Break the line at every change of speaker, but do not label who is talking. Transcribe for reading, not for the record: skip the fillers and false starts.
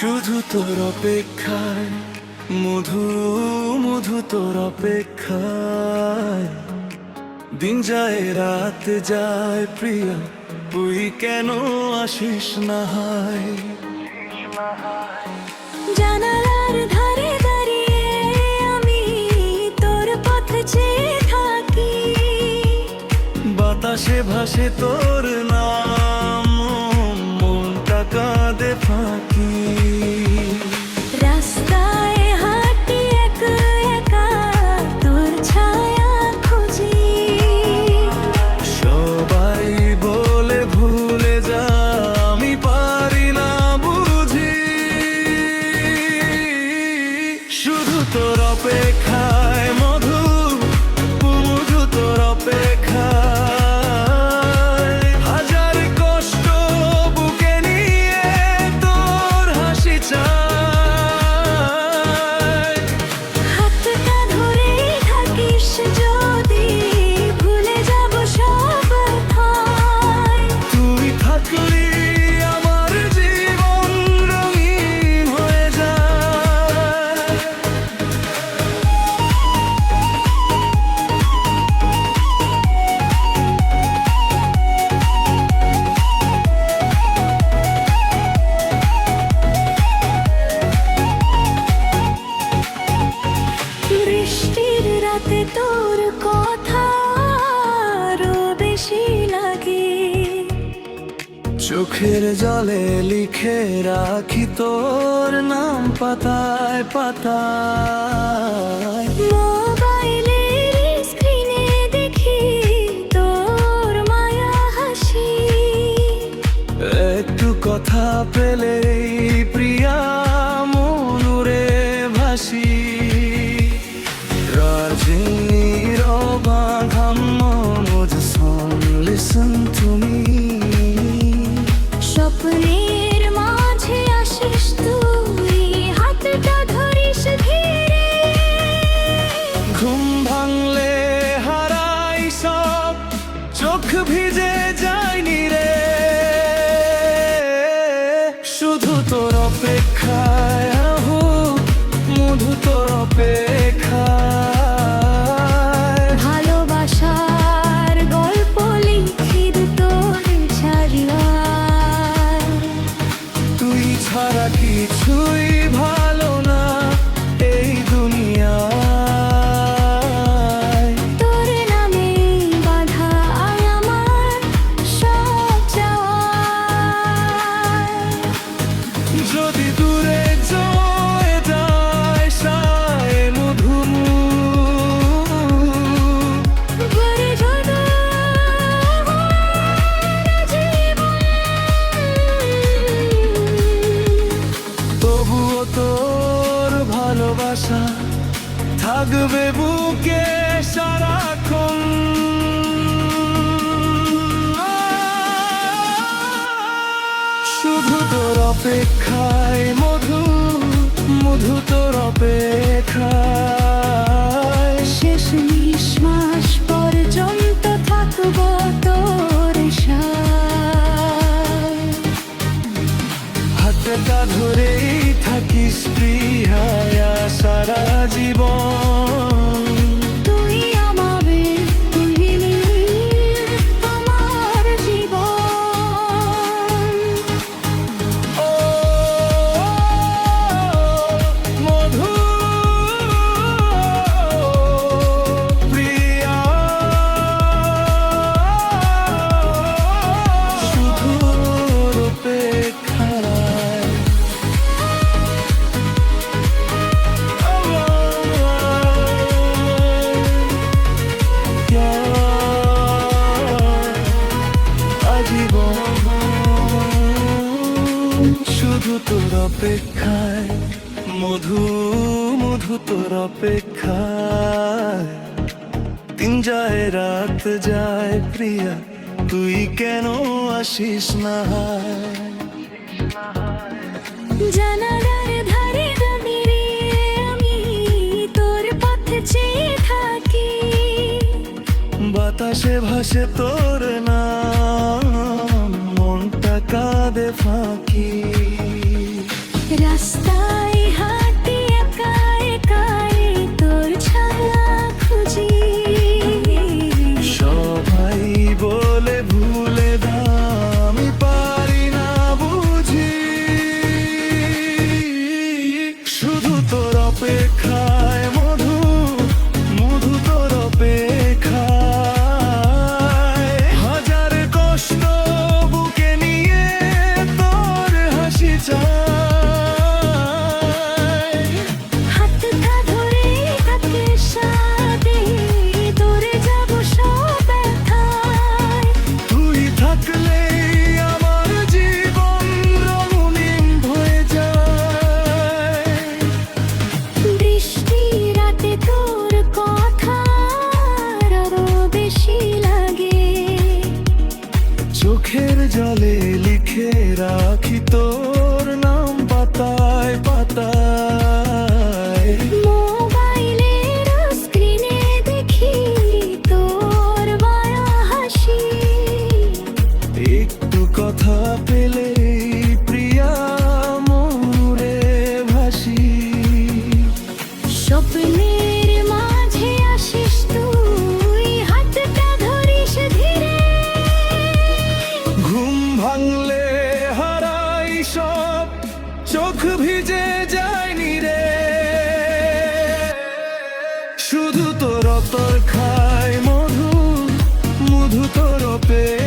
শুধু তোর অপেক্ষায় মধু মধু তোর অপেক্ষায় দিন যায় রাত যায় প্রিয়া তুই কেন আসিস না হায়
জানালার ধারে দাঁড়িয়ে আমি তোর পথ চেয়ে থাকি
বাতাসে ভাসে তোর নাম মনটা কাঁদে ফাঁকি
রাস্তায় হাঁটি একা একা তোর ছায়া খুঁজি
সবাই বলে ভুলে যা আমি পারি না বুঝি শুধু তোর অপেক্ষায় মধু মধু তোর অপেক্ষায় হাজার কষ্ট বুকে নিয়ে তোর হাসি চায়
হাতটা ধরেই থাকিস যদি ভুলে যাব সব ঠাই
তুই থাকলি আমার জীবন রঙিন হয়ে যায়
বৃষ্টির রাতে তোর কথা আরো বেশি লাগে
চোখের জলে লিখে রাখি তোর নাম পাতায় পাতায়
মোবাইলের স্ক্রিনে দেখি তোর মায়া হাসি
একটু কথা পেলেই প্রিয়া মনুরে ভাসি রাজিনীর অবাধাম listen to me
স্বপ্নের মাঝে আসিস তুই হাতটা ধরিস ধীরে
ঘুম ভাঙলে হারাই সব চোখ ভিজে যায়নি রে শুধু তোর অপেক্ষায় আহু মধু তোর অপেক্ষায়
ভালোবাসার গল্প লিখি তোর চারিয়ায়
তুই ছাড়া কিছুই ভালো না এই দুনিয়ায়
তোর নামে বাধা আমার সব চাওয়ায়
যদি দূরে চলে যায় সায় মধু
গড়ে জড়ো জীবন
তবুও তোর ভালোবাসা থাকবে বুকে সারাক্ষণ শুধু তোর অপেক্ষায় মধু মধু তোর অপেক্ষায়
শেষ নিঃশ্বাস পর্যন্ত থাকবো তোর সাথে
হাতটা ধরেই থাকিস প্রিয়া সারা জীবন
তুই আমাবে তুই আমার জীবন
ও মধু প্রিয়া শুধু অপেক্ষায় আজীবন শুধু তোর অপেক্ষায় মধু মধু তোর অপেক্ষায় দিন যায় রাত যায় প্রিয়া তুই কেন আসিস না
জানালার ধারে দাঁড়িয়ে আমি তোর পথ চেয়ে থাকি
বাতাসে ভাসে তোর নাম মনটা কাঁদে ফাঁকি চোখের জলে লিখে রাখি তোর নাম পাতায় পাতায়।
মোবাইলের স্ক্রিনে দেখি তোর মায়া হাসি,
একটু কথা পেলে প্রিয়া মোরে ভাসি।
স্বপ্নের মাঝে আসিস তুই, হাতটা ধরিস ধীরে।
ঘুম ভাঙলে হারাই সব, চোখ ভিজে যায়নি রে। শুধু তোর অপেক্ষায় মধু, মধু তোর অপেক্ষায়।